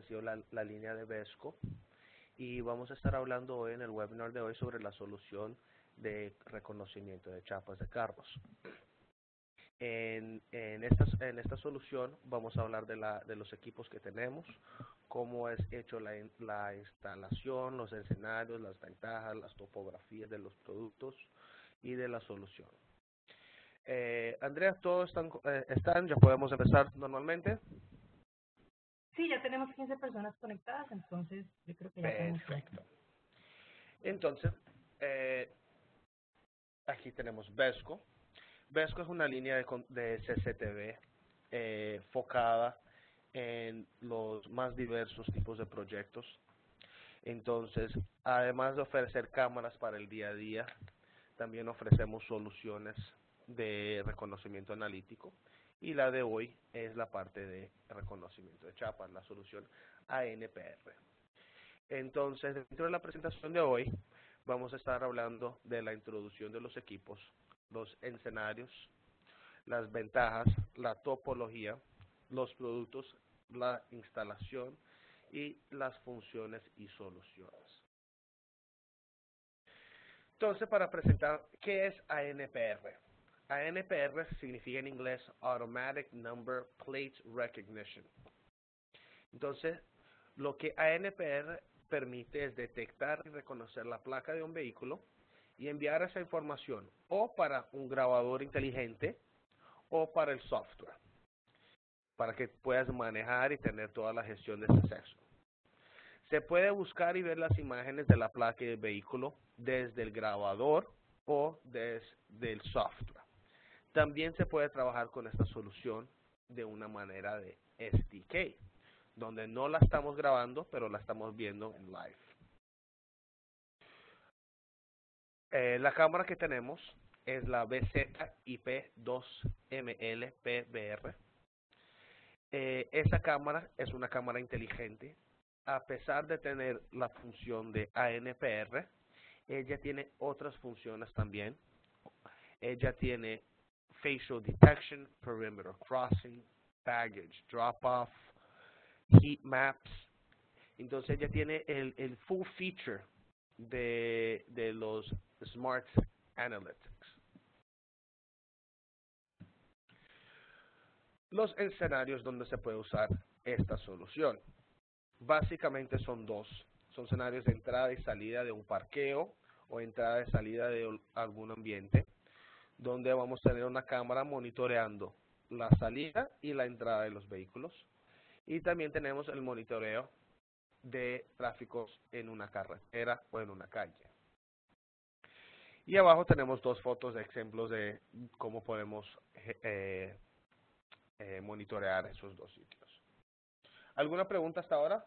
sido la línea de Vesco y vamos a estar hablando hoy en el webinar de hoy sobre la solución de reconocimiento de chapas de carros. En esta solución vamos a hablar de los equipos que tenemos, cómo es hecho la instalación, los escenarios, las ventajas, las topografías de los productos y de la solución. Andrea, ¿todos están? ¿Ya podemos empezar normalmente? Sí, ya tenemos 15 personas conectadas, entonces yo creo que ya podemos empezar. Perfecto. Entonces, aquí tenemos Vesco. Vesco es una línea de CCTV focada en los más diversos tipos de proyectos. Entonces, además de ofrecer cámaras para el día a día, también ofrecemos soluciones de reconocimiento analítico. Y la de hoy es la parte de reconocimiento de chapas, la solución ANPR. Entonces, dentro de la presentación de hoy, vamos a estar hablando de la introducción de los equipos, los escenarios, las ventajas, la topología, los productos, la instalación y las funciones y soluciones. Entonces, para presentar, ¿qué es ANPR? ANPR significa en inglés Automatic Number Plate Recognition. Entonces, lo que ANPR permite es detectar y reconocer la placa de un vehículo y enviar esa información o para un grabador inteligente o para el software, para que puedas manejar y tener toda la gestión de ese acceso. Se puede buscar y ver las imágenes de la placa del vehículo desde el grabador o desde el software. También se puede trabajar con esta solución de una manera de SDK, donde no la estamos grabando, pero la estamos viendo en live. La cámara que tenemos es la BZ-IP2ML-PBR. Esta cámara es una cámara inteligente. A pesar de tener la función de ANPR, ella tiene otras funciones también. Ella tiene facial detection, perimeter crossing, baggage drop-off, heat maps. Entonces ella tiene el full feature de los Smart Analytics. Los escenarios donde se puede usar esta solución. Básicamente son dos. Son escenarios de entrada y salida de un parqueo o entrada y salida de algún ambiente, donde vamos a tener una cámara monitoreando la salida y la entrada de los vehículos. Y también tenemos el monitoreo de tráficos en una carretera o en una calle. Y abajo tenemos dos fotos de ejemplos de cómo podemos monitorear esos dos sitios. ¿Alguna pregunta hasta ahora?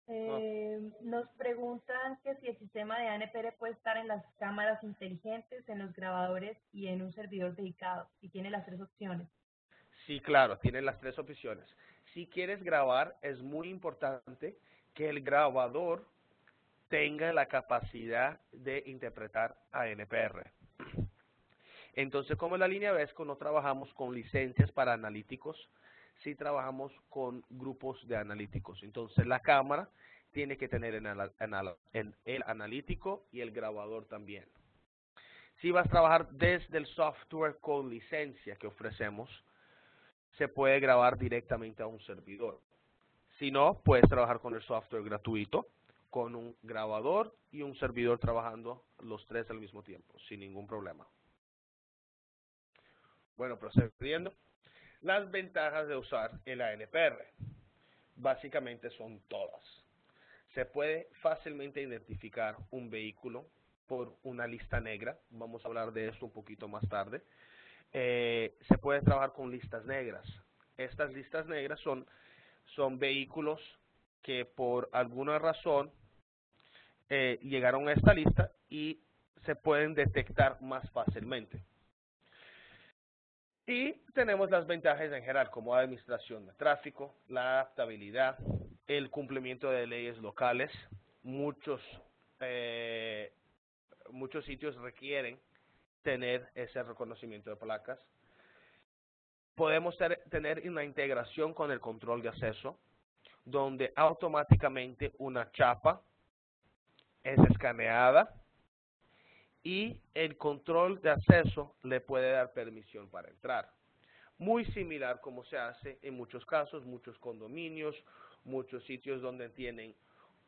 No. Nos preguntan que si el sistema de ANPR puede estar en las cámaras inteligentes, en los grabadores y en un servidor dedicado, y tiene las tres opciones. Sí, claro, tiene las tres opciones. Si quieres grabar, es muy importante que el grabador tenga la capacidad de interpretar ANPR. Entonces, como en la línea Vesco no trabajamos con licencias para analíticos, sí trabajamos con grupos de analíticos. Entonces, la cámara tiene que tener el analítico y el grabador también. Si vas a trabajar desde el software con licencia que ofrecemos, se puede grabar directamente a un servidor. Si no, puedes trabajar con el software gratuito, con un grabador y un servidor trabajando los tres al mismo tiempo, sin ningún problema. Bueno, procediendo. Las ventajas de usar el ANPR básicamente son todas. Se puede fácilmente identificar un vehículo por una lista negra. Vamos a hablar de esto un poquito más tarde. Se puede trabajar con listas negras. Estas listas negras son vehículos que por alguna razón llegaron a esta lista y se pueden detectar más fácilmente. Y tenemos las ventajas en general, como administración de tráfico, la adaptabilidad, el cumplimiento de leyes locales. Muchos sitios requieren tener ese reconocimiento de placas. Podemos tener una integración con el control de acceso, donde automáticamente una chapa es escaneada y el control de acceso le puede dar permisión para entrar. Muy similar como se hace en muchos casos, muchos condominios, muchos sitios donde tienen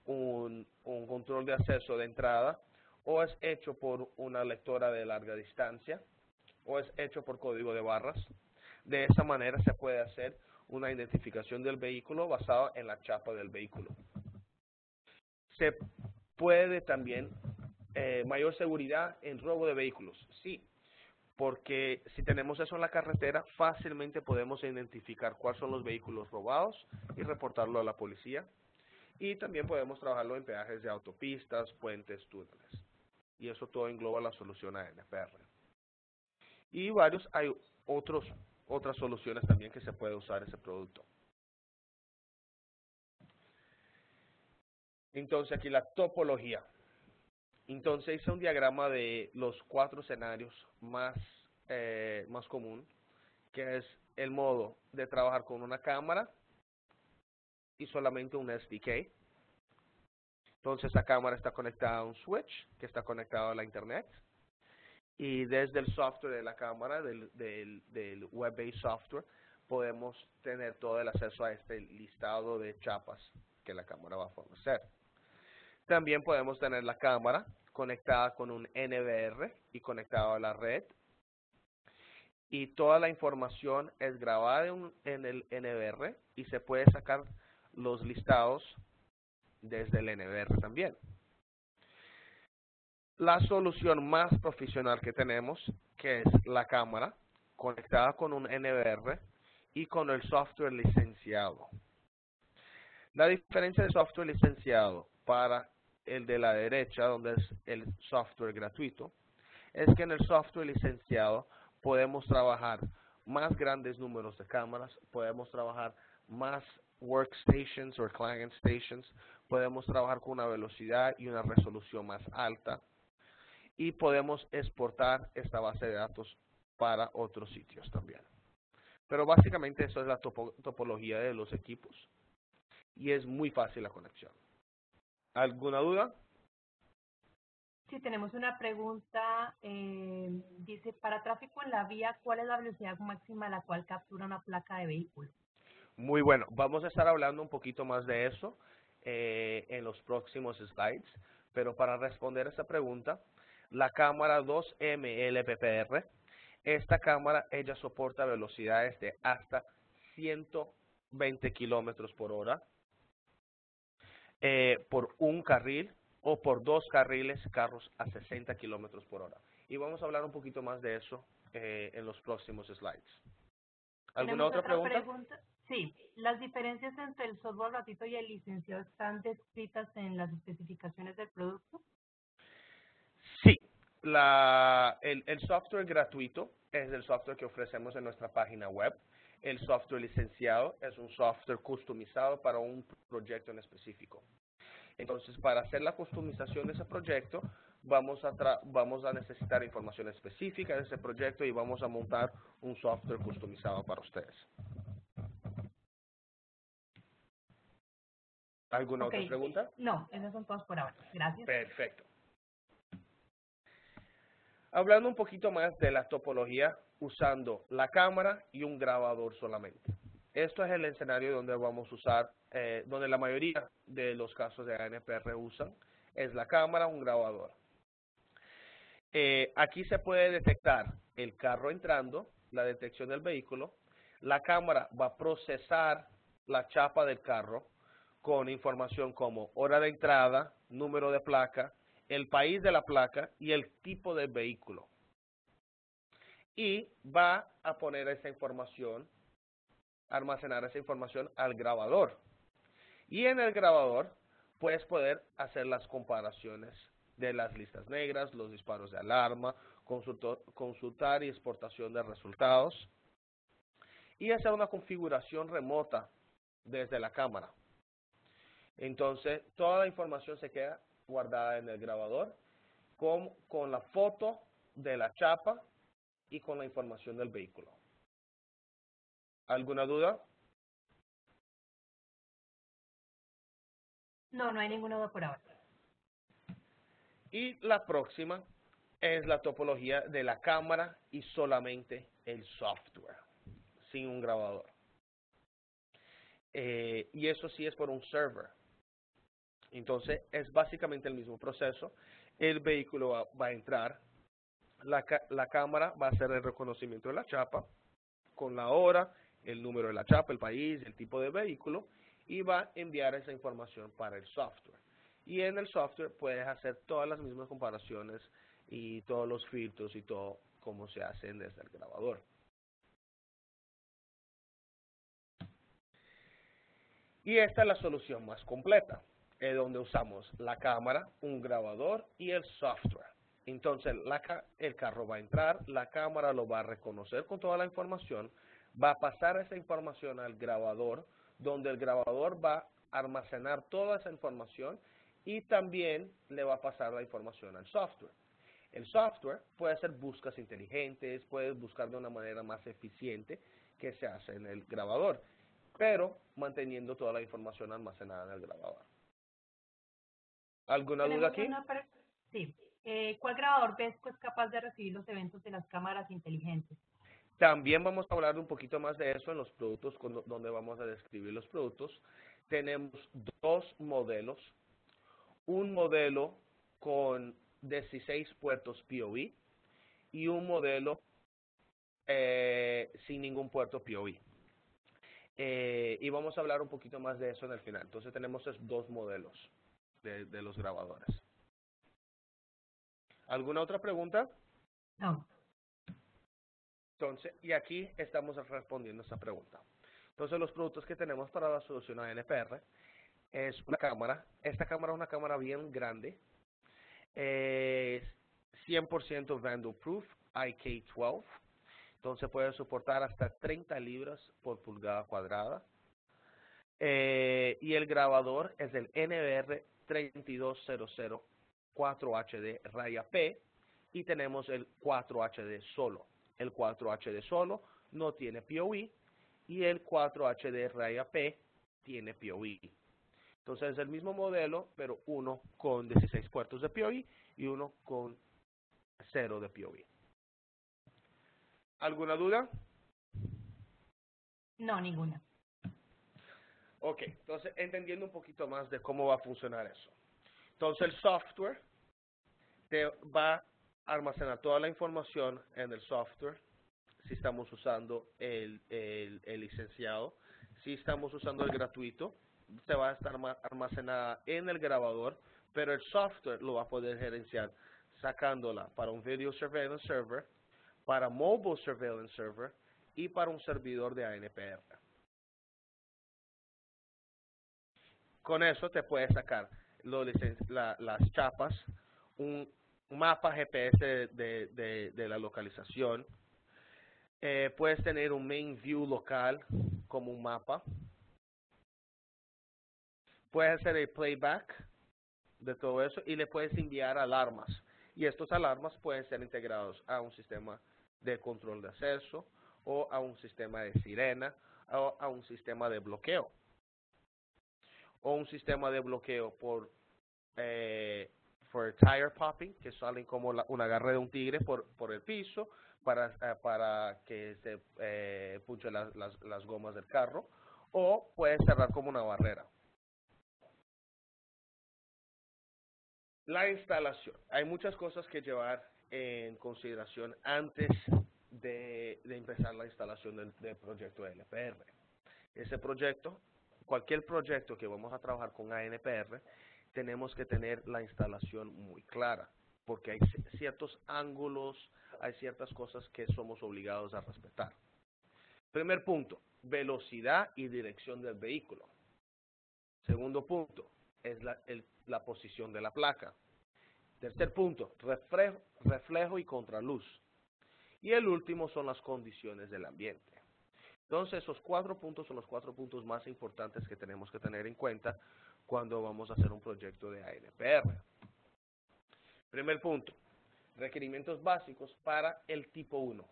un control de acceso de entrada, o es hecho por una lectora de larga distancia, o es hecho por código de barras. De esa manera se puede hacer una identificación del vehículo basada en la chapa del vehículo. Se puede también mayor seguridad en robo de vehículos, sí, porque si tenemos eso en la carretera, fácilmente podemos identificar cuáles son los vehículos robados y reportarlo a la policía. Y también podemos trabajarlo en peajes de autopistas, puentes, túneles. Y eso todo engloba la solución ANPR. Y hay otras soluciones también que se puede usar ese producto. Entonces aquí la topología. Entonces hice un diagrama de los 4 escenarios más común, que es el modo de trabajar con una cámara y solamente un SDK. Entonces la cámara está conectada a un switch que está conectado a la internet, y desde el software de la cámara, del web-based software, podemos tener todo el acceso a este listado de chapas que la cámara va a fornecer. También podemos tener la cámara conectada con un NVR y conectada a la red, y toda la información es grabada en el NVR y se puede sacar los listados desde el NVR también. La solución más profesional que tenemos, que es la cámara conectada con un NVR y con el software licenciado. La diferencia de software licenciado para el de la derecha, donde es el software gratuito, es que en el software licenciado podemos trabajar más grandes números de cámaras, podemos trabajar más workstations o client stations, podemos trabajar con una velocidad y una resolución más alta, y podemos exportar esta base de datos para otros sitios también. Pero básicamente eso es la topología de los equipos, y es muy fácil la conexión. ¿Alguna duda? Sí, tenemos una pregunta. Dice, para tráfico en la vía, ¿cuál es la velocidad máxima a la cual captura una placa de vehículo? Muy bueno. Vamos a estar hablando un poquito más de eso en los próximos slides. Pero para responder esta pregunta, la cámara 2M LPPR, esta cámara, ella soporta velocidades de hasta 120 kilómetros por hora por un carril, o por 2 carriles, carros a 60 kilómetros por hora. Y vamos a hablar un poquito más de eso en los próximos slides. ¿Alguna ¿Tenemos otra pregunta? Sí, las diferencias entre el software gratuito y el licenciado están descritas en las especificaciones del producto. Sí, el software gratuito es el software que ofrecemos en nuestra página web. El software licenciado es un software customizado para un proyecto en específico. Entonces, para hacer la customización de ese proyecto, vamos a necesitar información específica de ese proyecto y vamos a montar un software customizado para ustedes. ¿Alguna otra pregunta? No, esas son todas por ahora. Gracias. Perfecto. Hablando un poquito más de la topología usando la cámara y un grabador solamente. Esto es el escenario donde vamos a usar, donde la mayoría de los casos de ANPR usan, es la cámara, un grabador. Aquí se puede detectar el carro entrando, la detección del vehículo. La cámara va a procesar la chapa del carro con información como hora de entrada, número de placa, el país de la placa y el tipo de vehículo. Y va a poner esa información, almacenar esa información al grabador. Y en el grabador puedes poder hacer las comparaciones de las listas negras, los disparos de alarma, consultar y exportación de resultados, y hacer una configuración remota desde la cámara. Entonces, toda la información se queda guardada en el grabador con la foto de la chapa y con la información del vehículo. ¿Alguna duda? No, no hay ninguna duda por ahora. Y la próxima es la topología de la cámara y solamente el software, sin un grabador. Y eso sí es por un server. Entonces es básicamente el mismo proceso. El vehículo va a entrar, la cámara va a hacer el reconocimiento de la chapa con la hora, el número de la chapa, el país, el tipo de vehículo, y va a enviar esa información para el software. Y en el software puedes hacer todas las mismas comparaciones y todos los filtros y todo como se hacen desde el grabador. Y esta es la solución más completa, donde usamos la cámara, un grabador y el software. Entonces el carro va a entrar, la cámara lo va a reconocer con toda la información, va a pasar esa información al grabador, donde el grabador va a almacenar toda esa información y también le va a pasar la información al software. El software puede hacer búsquedas inteligentes, puede buscar de una manera más eficiente que se hace en el grabador, pero manteniendo toda la información almacenada en el grabador. ¿Alguna duda Tenemos aquí? una sí. ¿Cuál grabador Vesco es capaz de recibir los eventos de las cámaras inteligentes? También vamos a hablar un poquito más de eso en los productos, donde vamos a describir los productos. Tenemos dos modelos. Un modelo con 16 puertos PoE y un modelo sin ningún puerto PoE. Y vamos a hablar un poquito más de eso en el final. Entonces tenemos esos dos modelos de los grabadores. ¿Alguna otra pregunta? No. Entonces, y aquí estamos respondiendo esta pregunta. Entonces, los productos que tenemos para la solución a NPR es una cámara. Esta cámara es una cámara bien grande. Es 100% Vandal Proof, IK12. Entonces, puede soportar hasta 30 libras por pulgada cuadrada. Y el grabador es el NBR 3200 4HD raya P. Y tenemos el 4HD solo. El 4HD solo no tiene PoE y el 4HD raya P tiene PoE. Entonces es el mismo modelo, pero uno con 16 puertos de PoE y uno con 0 de PoE. ¿Alguna duda? No, ninguna. Ok, entonces entendiendo un poquito más de cómo va a funcionar eso. Entonces el software te va a almacenar toda la información en el software, si estamos usando el licenciado. Si estamos usando el gratuito, se va a estar almacenada en el grabador, pero el software lo va a poder gerenciar sacándola para un Video Surveillance Server, para Mobile Surveillance Server y para un servidor de ANPR. Con eso te puedes sacar las chapas, un mapa GPS de la localización. Puedes tener un main view local como un mapa. Puedes hacer el playback de todo eso y le puedes enviar alarmas. Y estos alarmas pueden ser integrados a un sistema de control de acceso o a un sistema de sirena o a un sistema de bloqueo. O un sistema de bloqueo por tire popping, que salen como un agarre de un tigre por el piso para que se punche las gomas del carro, o puede cerrar como una barrera. La instalación. Hay muchas cosas que llevar en consideración antes de empezar la instalación del proyecto de ANPR. Ese proyecto, cualquier proyecto que vamos a trabajar con ANPR, tenemos que tener la instalación muy clara, porque hay ciertos ángulos, hay ciertas cosas que somos obligados a respetar. Primer punto, velocidad y dirección del vehículo. Segundo punto, es la posición de la placa. Tercer punto, reflejo y contraluz. Y el último son las condiciones del ambiente. Entonces, esos 4 puntos son los 4 puntos más importantes que tenemos que tener en cuenta cuando vamos a hacer un proyecto de ANPR. Primer punto, requerimientos básicos para el tipo 1.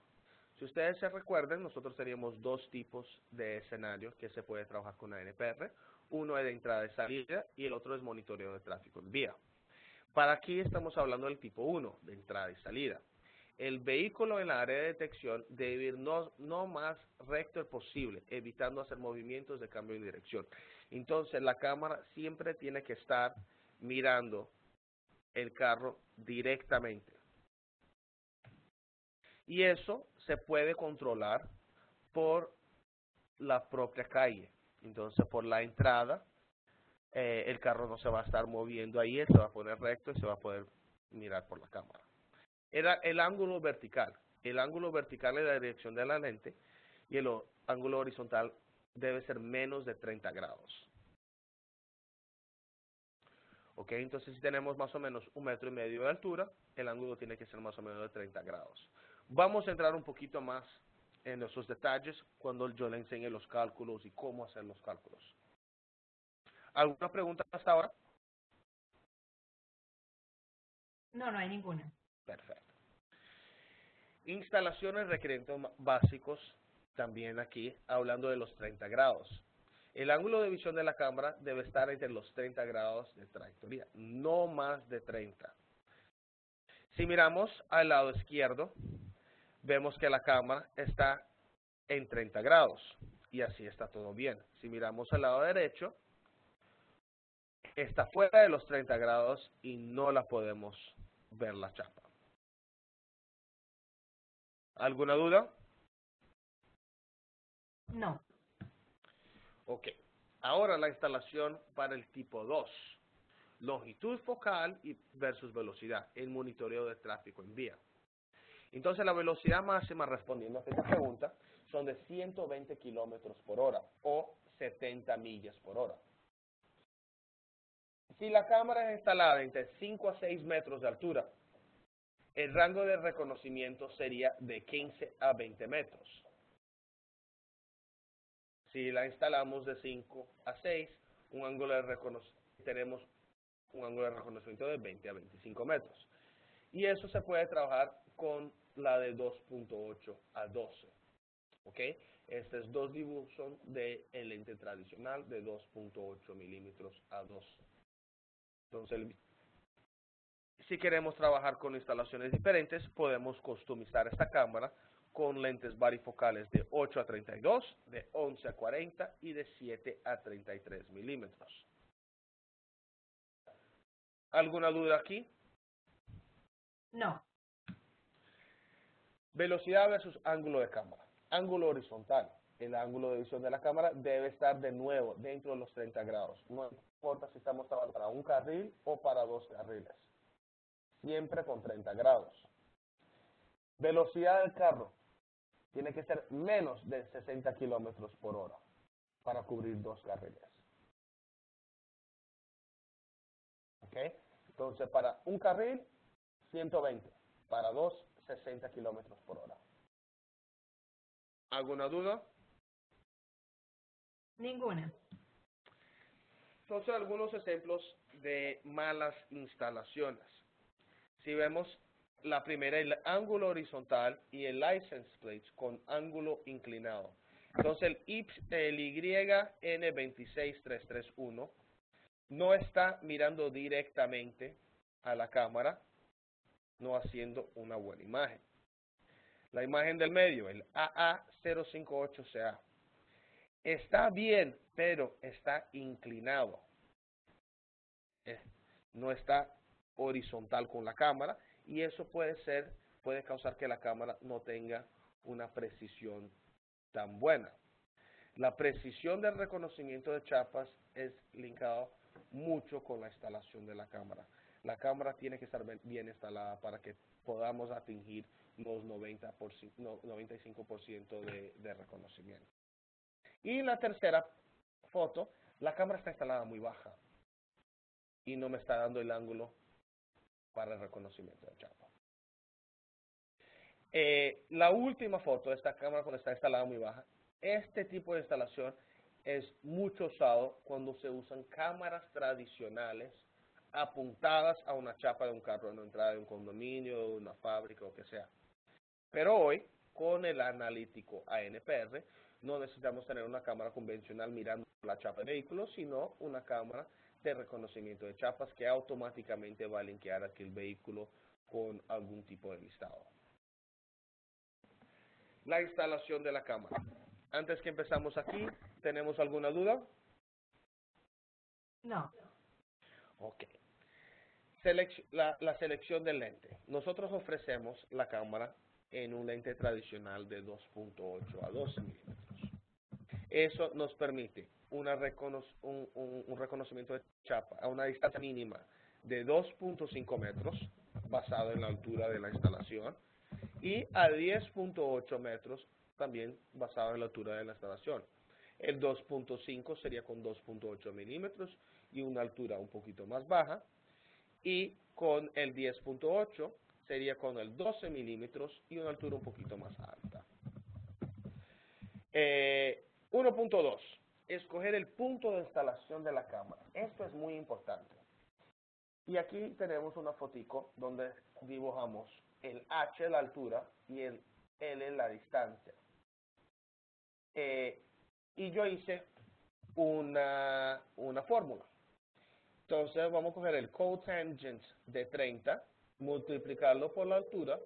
Si ustedes se recuerdan, nosotros teníamos dos tipos de escenarios que se puede trabajar con la NPR. Uno es de entrada y salida y el otro es monitoreo de tráfico en vía. Para aquí estamos hablando del tipo 1, de entrada y salida. El vehículo en la área de detección debe ir no más recto posible, evitando hacer movimientos de cambio de dirección. Entonces la cámara siempre tiene que estar mirando el carro directamente. Y eso se puede controlar por la propia calle. Entonces por la entrada, el carro no se va a estar moviendo ahí, él se va a poner recto y se va a poder mirar por la cámara. Era el ángulo vertical. El ángulo vertical es la dirección de la lente y el ángulo horizontal debe ser menos de 30 grados. Ok, entonces si tenemos más o menos 1,5 metros de altura, el ángulo tiene que ser más o menos de 30 grados. Vamos a entrar un poquito más en esos detalles cuando yo le enseñe los cálculos y cómo hacer los cálculos. ¿Alguna pregunta hasta ahora? No, no hay ninguna. Perfecto. Instalaciones, requerimientos básicos, también aquí, hablando de los 30 grados. El ángulo de visión de la cámara debe estar entre los 30 grados de trayectoria, no más de 30. Si miramos al lado izquierdo, vemos que la cámara está en 30 grados, y así está todo bien. Si miramos al lado derecho, está fuera de los 30 grados y no la podemos ver la chapa. ¿Alguna duda? No. Ok. Ahora la instalación para el tipo 2. Longitud focal versus velocidad, el monitoreo de tráfico en vía. Entonces la velocidad máxima, respondiendo a esta pregunta, son de 120 kilómetros por hora o 70 millas por hora. Si la cámara es instalada entre 5 a 6 metros de altura, el rango de reconocimiento sería de 15 a 20 metros. Si la instalamos de 5 a 6, tenemos un ángulo de reconocimiento de 20 a 25 metros. Y eso se puede trabajar con la de 2.8 a 12. ¿Ok? Estos dos dibujos son del lente tradicional de 2.8 milímetros a 12. Entonces, si queremos trabajar con instalaciones diferentes, podemos customizar esta cámara con lentes varifocales de 8 a 32, de 11 a 40 y de 7 a 33 milímetros. ¿Alguna duda aquí? No. Velocidad versus ángulo de cámara. Ángulo horizontal. El ángulo de visión de la cámara debe estar de nuevo dentro de los 30 grados. No importa si estamos trabajando para un carril o para dos carriles. Siempre con 30 grados. Velocidad del carro tiene que ser menos de 60 kilómetros por hora para cubrir dos carriles. ¿Ok? Entonces, para un carril, 120. Para dos, 60 kilómetros por hora. ¿Alguna duda? Ninguna. Entonces, algunos ejemplos de malas instalaciones. Si vemos la primera, el ángulo horizontal y el license plate con ángulo inclinado. Entonces, el YN26331 no está mirando directamente a la cámara, no haciendo una buena imagen. La imagen del medio, el AA058CA, está bien, pero está inclinado. No está horizontal con la cámara y eso puede causar que la cámara no tenga una precisión tan buena. La precisión del reconocimiento de chapas es linkado mucho con la instalación de la cámara. La cámara tiene que estar bien instalada para que podamos atingir los 95% de reconocimiento. Y la tercera foto, la cámara está instalada muy baja y no me está dando el ángulo para el reconocimiento de chapa. La última foto de esta cámara cuando está instalada muy baja, este tipo de instalación es mucho usado cuando se usan cámaras tradicionales apuntadas a una chapa de un carro en la entrada de un condominio, de una fábrica o que sea. Pero hoy con el analítico ANPR, no necesitamos tener una cámara convencional mirando la chapa de vehículo, sino una cámara de reconocimiento de chapas que automáticamente va a linkear aquel vehículo con algún tipo de listado. La instalación de la cámara. Antes que empezamos aquí, ¿tenemos alguna duda? No. Ok. La selección del lente. Nosotros ofrecemos la cámara en un lente tradicional de 2.8 a 12 milímetros. Eso nos permite un reconocimiento de chapa a una distancia mínima de 2.5 metros, basado en la altura de la instalación, y a 10.8 metros, también basado en la altura de la instalación. El 2.5 sería con 2.8 milímetros y una altura un poquito más baja, y con el 10.8 sería con el 12 milímetros y una altura un poquito más alta. 1.2. Escoger el punto de instalación de la cámara. Esto es muy importante. Y aquí tenemos una fotico donde dibujamos el H, la altura, y el L, la distancia. Y yo hice una fórmula. Entonces vamos a coger el cotangent de 30, multiplicarlo por la altura,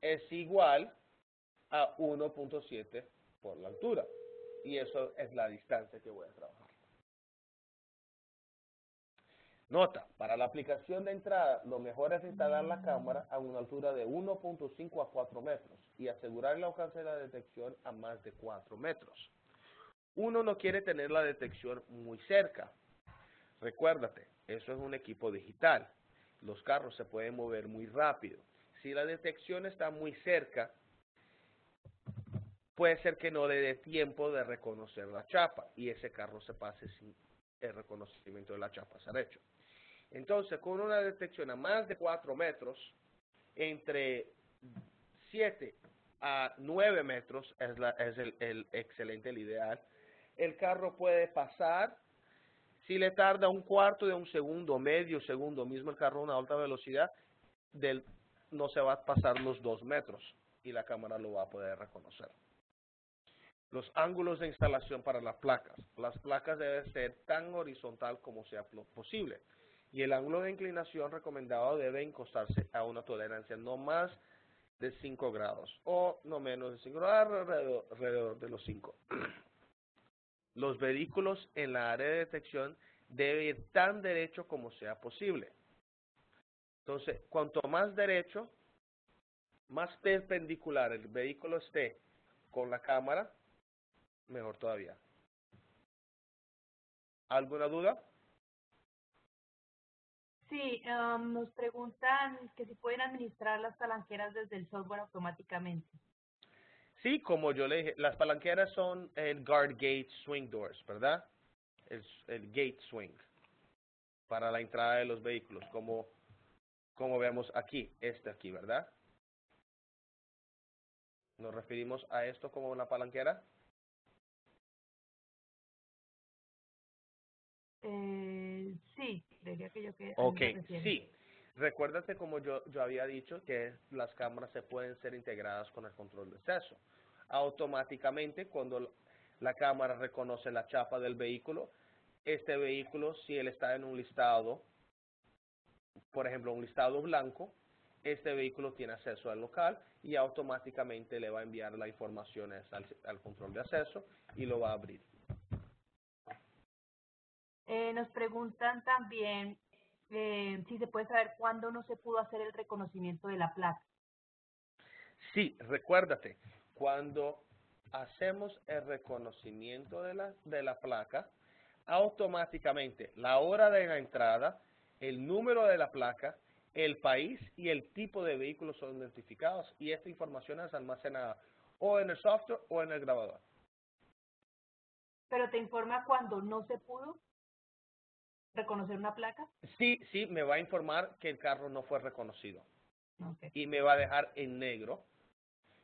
es igual a 1.7 por la altura. Y eso es la distancia que voy a trabajar. Nota, para la aplicación de entrada, lo mejor es instalar la cámara a una altura de 1.5 a 4 metros y asegurar el alcance de la detección a más de 4 metros. Uno no quiere tener la detección muy cerca. Recuérdate, eso es un equipo digital. Los carros se pueden mover muy rápido. Si la detección está muy cerca, puede ser que no le dé tiempo de reconocer la chapa y ese carro se pase sin el reconocimiento de la chapa ser hecho. Entonces, con una detección a más de 4 metros, entre 7 a 9 metros es el excelente, el ideal, el carro puede pasar. Si le tarda un cuarto de un segundo, medio segundo, mismo el carro a una alta velocidad, no se va a pasar los 2 metros y la cámara lo va a poder reconocer. Los ángulos de instalación para las placas. Las placas deben ser tan horizontal como sea posible. Y el ángulo de inclinación recomendado debe encostarse a una tolerancia no más de 5 grados o no menos de 5 grados, alrededor de los 5. Los vehículos en la área de detección deben ir tan derecho como sea posible. Entonces, cuanto más derecho, más perpendicular el vehículo esté con la cámara, mejor todavía. ¿Alguna duda? Sí, nos preguntan que si pueden administrar las palanqueras desde el software automáticamente. Sí, como yo le dije, las palanqueras son el guard gate swing doors, ¿verdad? El gate swing para la entrada de los vehículos, como vemos aquí, aquí, ¿verdad? ¿Nos referimos a esto como una palanquera? Sí, creería que a eso Ok, se refiere. sí. Recuérdate como yo había dicho que las cámaras se pueden ser integradas con el control de acceso. Automáticamente, cuando la cámara reconoce la chapa del vehículo, este vehículo, si él está en un listado, por ejemplo, un listado blanco, este vehículo tiene acceso al local y automáticamente le va a enviar la información al control de acceso y lo va a abrir. Nos preguntan también si se puede saber cuándo no se pudo hacer el reconocimiento de la placa. Sí, recuérdate, cuando hacemos el reconocimiento de la placa, automáticamente la hora de la entrada, el número de la placa, el país y el tipo de vehículo son identificados y esta información es almacenada o en el software o en el grabador. Pero te informa cuando no se pudo reconocer una placa. Sí, sí, me va a informar que el carro no fue reconocido Okay. y me va a dejar en negro.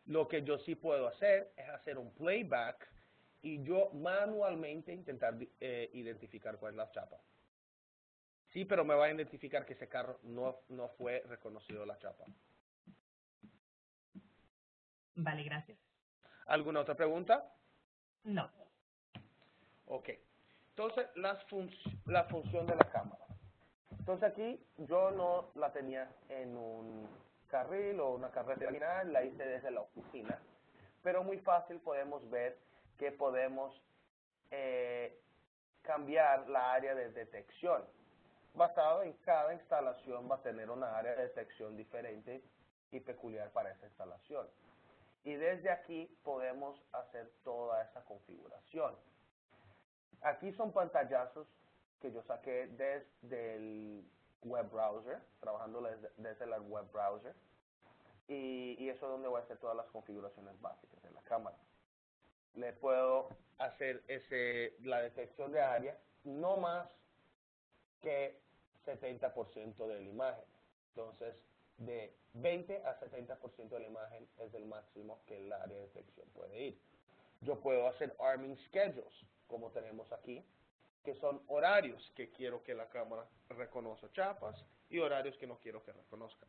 Lo que yo sí puedo hacer es hacer un playback y yo manualmente intentar identificar cuál es la chapa. Sí, pero me va a identificar que ese carro no fue reconocido la chapa. Vale, gracias. ¿Alguna otra pregunta? No. Ok. Entonces, la función de la cámara. Entonces aquí yo no la tenía en un carril o una carretera lineal, la hice desde la oficina. Pero muy fácil podemos ver que podemos cambiar la área de detección. Basado en cada instalación va a tener una área de detección diferente y peculiar para esa instalación. Y desde aquí podemos hacer toda esa configuración. Aquí son pantallazos que yo saqué desde el web browser, trabajando desde el web browser. Y eso es donde voy a hacer todas las configuraciones básicas de la cámara. Le puedo hacer la detección de área no más que 70% de la imagen. Entonces, de 20 a 70% de la imagen es el máximo que el área de detección puede ir. Yo puedo hacer arming schedules, como tenemos aquí, que son horarios que quiero que la cámara reconozca chapas y horarios que no quiero que reconozca.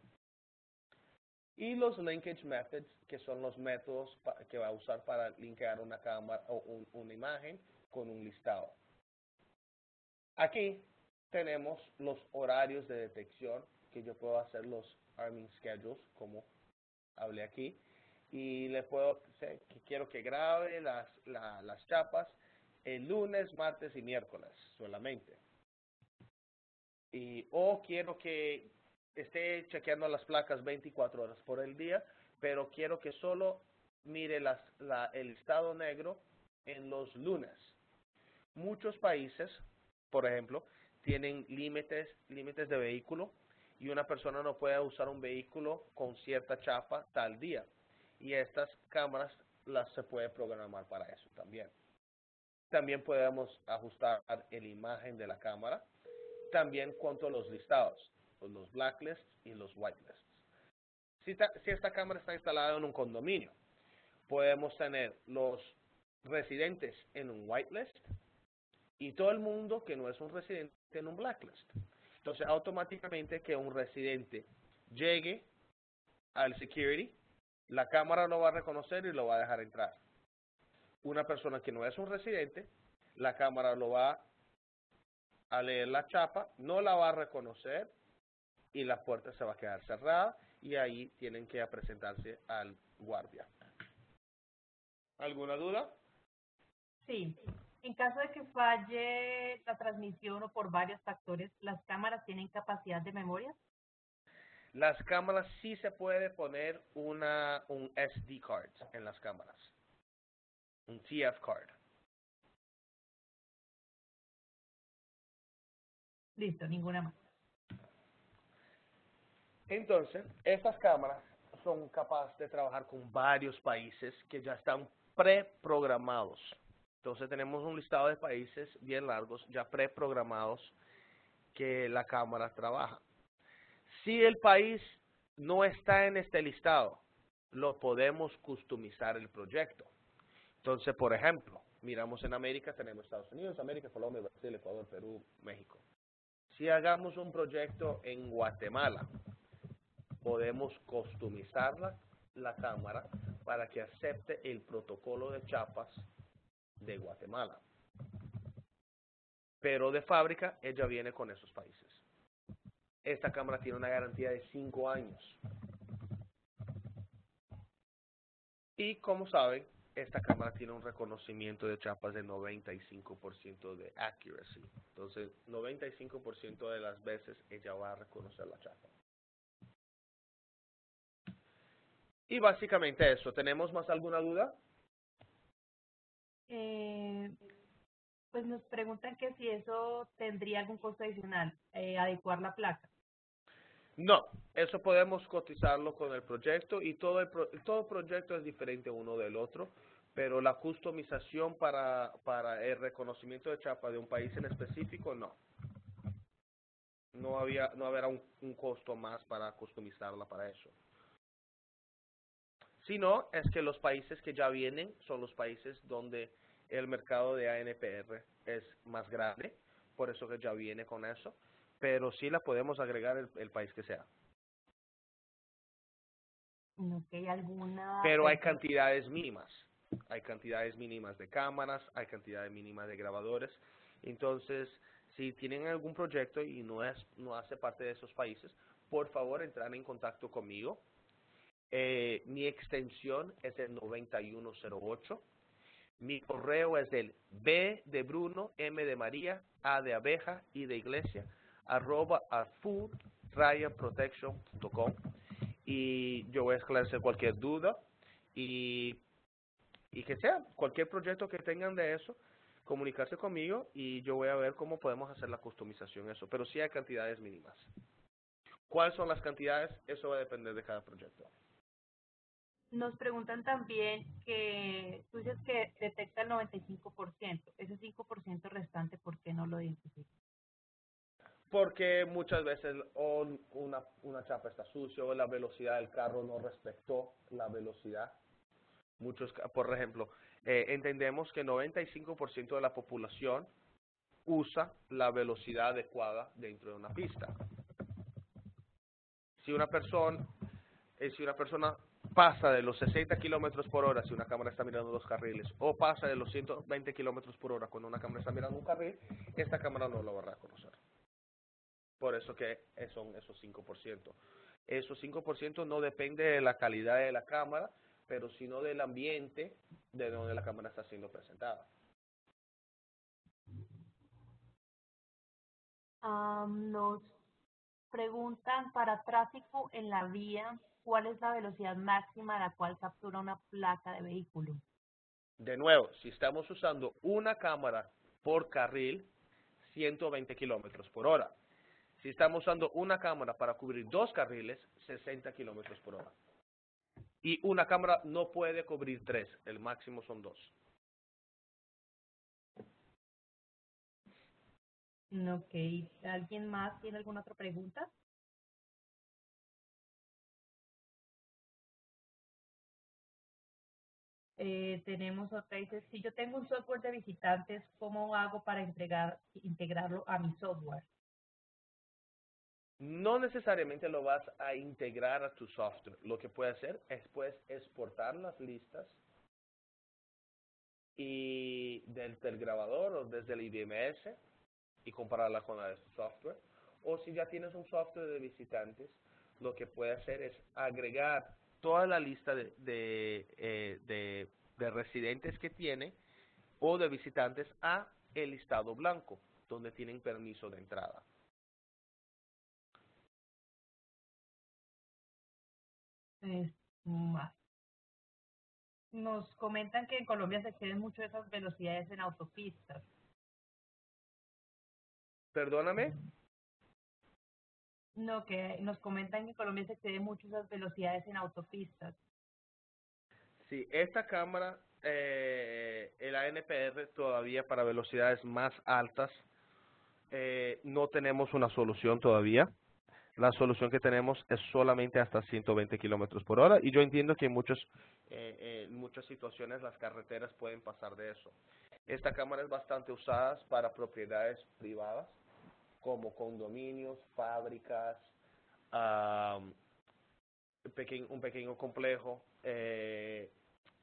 Y los linkage methods, que son los métodos que va a usar para linkear una cámara o una imagen con un listado. Aquí tenemos los horarios de detección, que yo puedo hacer los arming schedules, como hablé aquí, y le puedo decir que quiero que grabe las chapas el lunes, martes y miércoles solamente. O quiero que esté chequeando las placas 24 horas por el día, pero quiero que solo mire el listado negro en los lunes. Muchos países, por ejemplo, tienen límites de vehículo y una persona no puede usar un vehículo con cierta chapa tal día. Y estas cámaras se puede programar para eso también. También podemos ajustar la imagen de la cámara. También cuanto a los listados, los blacklists y los whitelists. Si esta cámara está instalada en un condominio, podemos tener los residentes en un whitelist y todo el mundo que no es un residente en un blacklist. Entonces, automáticamente que un residente llegue al security, la cámara lo va a reconocer y lo va a dejar entrar. Una persona que no es un residente, la cámara lo va a leer la chapa, no la va a reconocer y la puerta se va a quedar cerrada y ahí tienen que presentarse al guardia. ¿Alguna duda? Sí. En caso de que falle la transmisión o por varios factores, ¿las cámaras tienen capacidad de memoria? Las cámaras sí se puede poner un SD card en las cámaras, un TF card. Listo, ninguna más. Entonces, estas cámaras son capaces de trabajar con varios países que ya están preprogramados. Entonces tenemos un listado de países bien largos, ya preprogramados, que la cámara trabaja. Si el país no está en este listado, lo podemos customizar el proyecto. Entonces, por ejemplo, miramos en América, tenemos Estados Unidos, América, Colombia, Brasil, Ecuador, Perú, México. Si hagamos un proyecto en Guatemala, podemos customizar la cámara para que acepte el protocolo de chapas de Guatemala. Pero de fábrica, ella viene con esos países. Esta cámara tiene una garantía de 5 años. Y como saben, esta cámara tiene un reconocimiento de chapas de 95% de accuracy. Entonces, 95% de las veces ella va a reconocer la chapa. Y básicamente eso. ¿Tenemos más alguna duda? Pues nos preguntan que si eso tendría algún costo adicional, adecuar la placa. No, eso podemos cotizarlo con el proyecto y todo proyecto es diferente uno del otro, pero la customización para el reconocimiento de chapa de un país en específico, no. No habrá un costo más para customizarla para eso. Sino es que los países que ya vienen son los países donde el mercado de ANPR es más grande, por eso que ya viene con eso, pero sí la podemos agregar el país que sea. Ok, ¿alguna Pero hay persona? cantidades mínimas. Hay cantidades mínimas de cámaras, hay cantidades mínimas de grabadores. Entonces, si tienen algún proyecto y no hace parte de esos países, por favor entrar en contacto conmigo. Mi extensión es el 9108. Mi correo es el B de Bruno, M de María, A de abeja, I de iglesia, @ food-protection.com. Y yo voy a esclarecer cualquier duda y, y que sea, cualquier proyecto que tengan de eso, comunicarse conmigo y yo voy a ver cómo podemos hacer la customización de eso. Pero sí hay cantidades mínimas. ¿Cuáles son las cantidades? Eso va a depender de cada proyecto. Nos preguntan también que tú dices que detecta el 95%, ese 5% restante, ¿por qué no lo identifica? Porque muchas veces una chapa está sucia o la velocidad del carro no respetó la velocidad. Por ejemplo, entendemos que 95% de la población usa la velocidad adecuada dentro de una pista. Si una persona, si una persona pasa de los 60 kilómetros por hora si una cámara está mirando dos carriles, o pasa de los 120 kilómetros por hora cuando una cámara está mirando un carril, esta cámara no lo va a reconocer. Por eso que son esos 5%. Esos 5% no depende de la calidad de la cámara, pero sino del ambiente de donde la cámara está siendo presentada. Nos preguntan para tráfico en la vía, ¿cuál es la velocidad máxima a la cual captura una placa de vehículo? De nuevo, si estamos usando una cámara por carril, 120 kilómetros por hora. Si estamos usando una cámara para cubrir dos carriles, 60 kilómetros por hora. Y una cámara no puede cubrir tres, el máximo son dos. Ok, ¿alguien más tiene alguna otra pregunta? Tenemos otra, dice, si yo tengo un software de visitantes, ¿cómo hago para integrarlo a mi software? No necesariamente lo vas a integrar a tu software. Lo que puedes hacer es pues, exportar las listas y desde el grabador o desde el IDMS y compararla con la de tu software. O si ya tienes un software de visitantes, lo que puedes hacer es agregar toda la lista de residentes que tiene o de visitantes a el listado blanco, donde tienen permiso de entrada. Es más. Nos comentan que en Colombia se exceden mucho esas velocidades en autopistas. Perdóname. No, que nos comentan que en Colombia se exceden mucho esas velocidades en autopistas. Sí, esta cámara, el ANPR todavía para velocidades más altas, no tenemos una solución todavía. La solución que tenemos es solamente hasta 120 kilómetros por hora y yo entiendo que en muchas situaciones las carreteras pueden pasar de eso. Esta cámara es bastante usada para propiedades privadas como condominios, fábricas, un pequeño complejo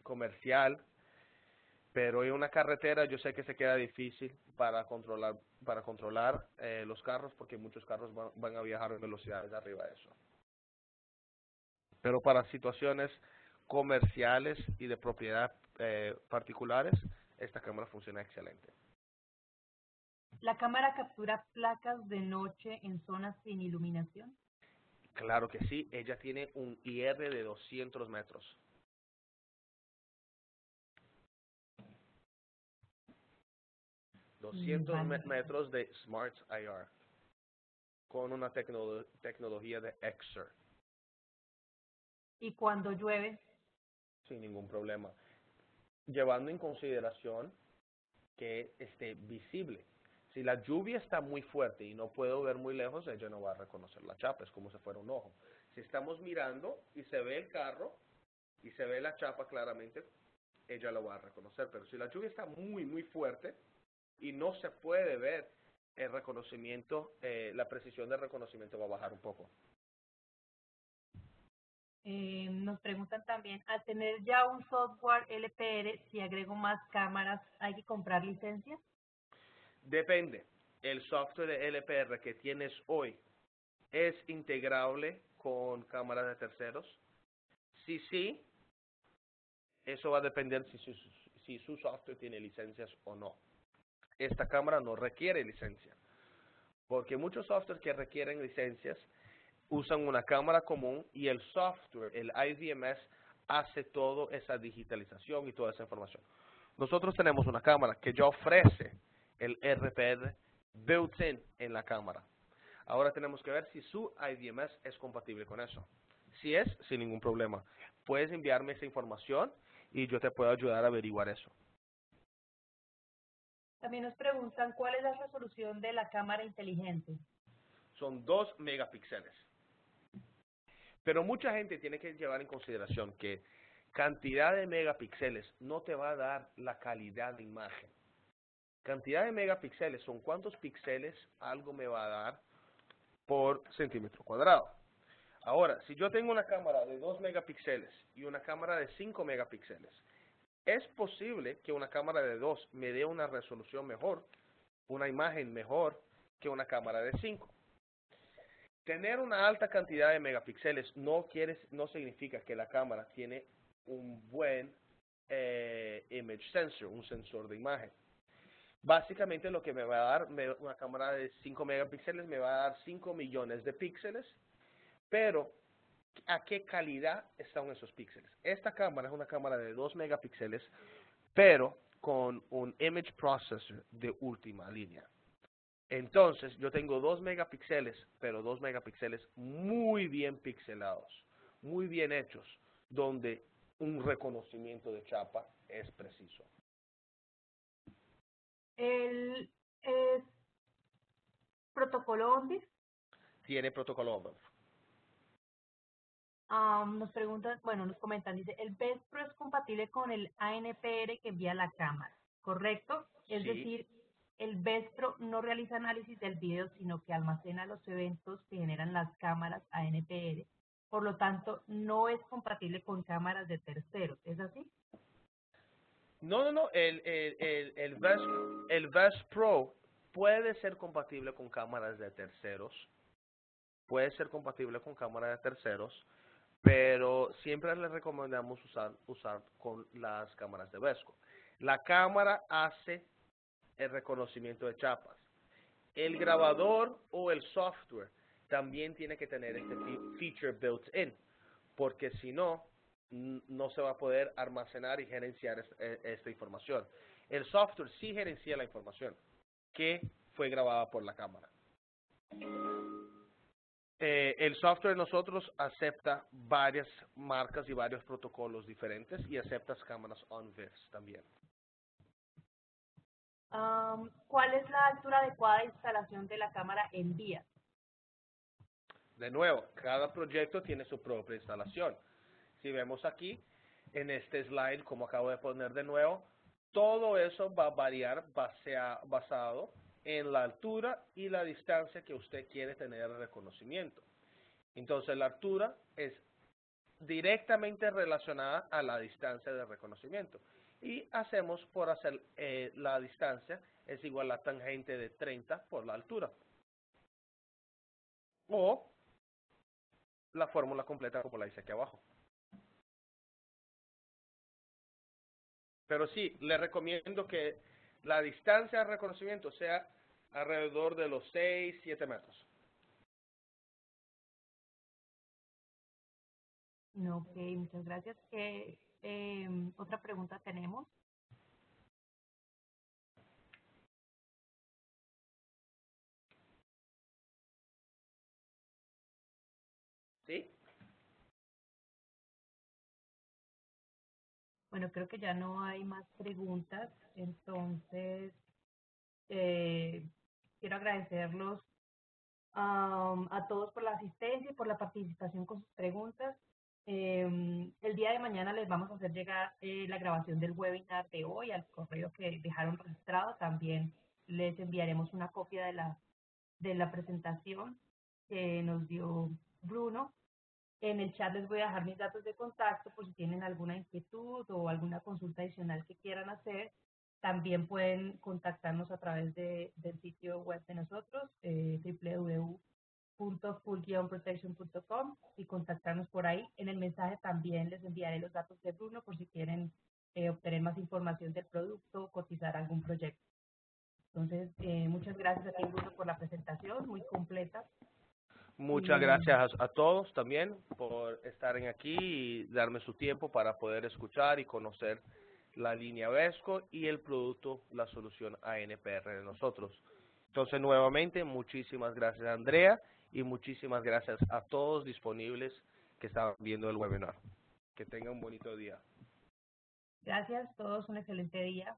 comercial, pero en una carretera yo sé que se queda difícil para controlar los carros porque muchos carros van a viajar en velocidades arriba de eso. Pero para situaciones comerciales y de propiedad particulares, esta cámara funciona excelente. La cámara captura placas de noche en zonas sin iluminación. Claro que sí, ella tiene un IR de 200 metros. 200 Vale. metros de Smart IR con una tecnología de XR Y cuando llueve, sin ningún problema, llevando en consideración que esté visible. Si la lluvia está muy fuerte y no puedo ver muy lejos, ella no va a reconocer la chapa, es como si fuera un ojo. Si estamos mirando y se ve el carro y se ve la chapa claramente, ella lo va a reconocer. Pero si la lluvia está muy fuerte y no se puede ver el reconocimiento, la precisión del reconocimiento va a bajar un poco. Nos preguntan también, al tener ya un software LPR, si agrego más cámaras, ¿hay que comprar licencias? Depende. El software de LPR que tienes hoy es integrable con cámaras de terceros. Si sí, eso va a depender si su software tiene licencias o no. Esta cámara no requiere licencia, porque muchos softwares que requieren licencias usan una cámara común y el software, el IVMS, hace toda esa digitalización y toda esa información. Nosotros tenemos una cámara que ya ofrece el RPR built-in en la cámara. Ahora tenemos que ver si su IVMS es compatible con eso. Si es, sin ningún problema. Puedes enviarme esa información y yo te puedo ayudar a averiguar eso. También nos preguntan, ¿cuál es la resolución de la cámara inteligente? Son 2 megapíxeles. Pero mucha gente tiene que llevar en consideración que cantidad de megapíxeles no te va a dar la calidad de imagen. Cantidad de megapíxeles son cuántos píxeles algo me va a dar por centímetro cuadrado. Ahora, si yo tengo una cámara de 2 megapíxeles y una cámara de 5 megapíxeles, es posible que una cámara de 2 me dé una resolución mejor, una imagen mejor que una cámara de 5. Tener una alta cantidad de megapíxeles no significa que la cámara tiene un buen image sensor, un sensor de imagen. Básicamente lo que me va a dar una cámara de 5 megapíxeles me va a dar 5 millones de píxeles, pero ¿a qué calidad están esos píxeles? Esta cámara es una cámara de 2 megapíxeles, pero con un image processor de última línea. Entonces, yo tengo 2 megapíxeles, pero 2 megapíxeles muy bien pixelados, muy bien hechos, donde un reconocimiento de chapa es preciso. El es protocolo ONDIS. Tiene protocolo ONDIS. Nos preguntan, bueno, nos comentan, dice, el BEST Pro es compatible con el ANPR que envía la cámara, ¿correcto? Es Sí. decir, el BEST Pro no realiza análisis del video, sino que almacena los eventos que generan las cámaras ANPR. Por lo tanto, no es compatible con cámaras de terceros, ¿es así? No. El VEST Pro puede ser compatible con cámaras de terceros. Puede ser compatible con cámaras de terceros, pero siempre les recomendamos usar con las cámaras de VESCO. La cámara hace el reconocimiento de chapas. El grabador o el software también tiene que tener este feature built-in, porque si no, no se va a poder almacenar y gerenciar esta información. El software sí gerencia la información que fue grabada por la cámara. El software de nosotros acepta varias marcas y varios protocolos diferentes y acepta cámaras on-vis también. ¿Cuál es la altura adecuada de instalación de la cámara en vías? De nuevo, cada proyecto tiene su propia instalación. Si vemos aquí, en este slide, como acabo de poner de nuevo, todo eso va a variar basado en la altura y la distancia que usted quiere tener el reconocimiento. Entonces, la altura es directamente relacionada a la distancia de reconocimiento. Y hacemos por hacer la distancia es igual a la tangente de 30 por la altura. O la fórmula completa como la dice aquí abajo. Pero sí, le recomiendo que la distancia de reconocimiento sea alrededor de los 6, 7 metros. No, ok, muchas gracias. Otra pregunta tenemos. ¿Sí? Bueno, creo que ya no hay más preguntas, entonces quiero agradecerlos a todos por la asistencia y por la participación con sus preguntas. El día de mañana les vamos a hacer llegar la grabación del webinar de hoy al correo que dejaron registrado. También les enviaremos una copia de la presentación que nos dio Bruno. En el chat les voy a dejar mis datos de contacto por si tienen alguna inquietud o alguna consulta adicional que quieran hacer. También pueden contactarnos a través del sitio web de nosotros, www.full-protection.com, y contactarnos por ahí. En el mensaje también les enviaré los datos de Bruno por si quieren obtener más información del producto o cotizar algún proyecto. Entonces, muchas gracias a ti, Bruno, por la presentación, muy completa. Muchas gracias a todos también por estar aquí y darme su tiempo para poder escuchar y conocer la línea Vesco y el producto, la solución ANPR de nosotros. Entonces, nuevamente, muchísimas gracias, Andrea, y muchísimas gracias a todos disponibles que estaban viendo el webinar. Que tengan un bonito día. Gracias, todos un excelente día.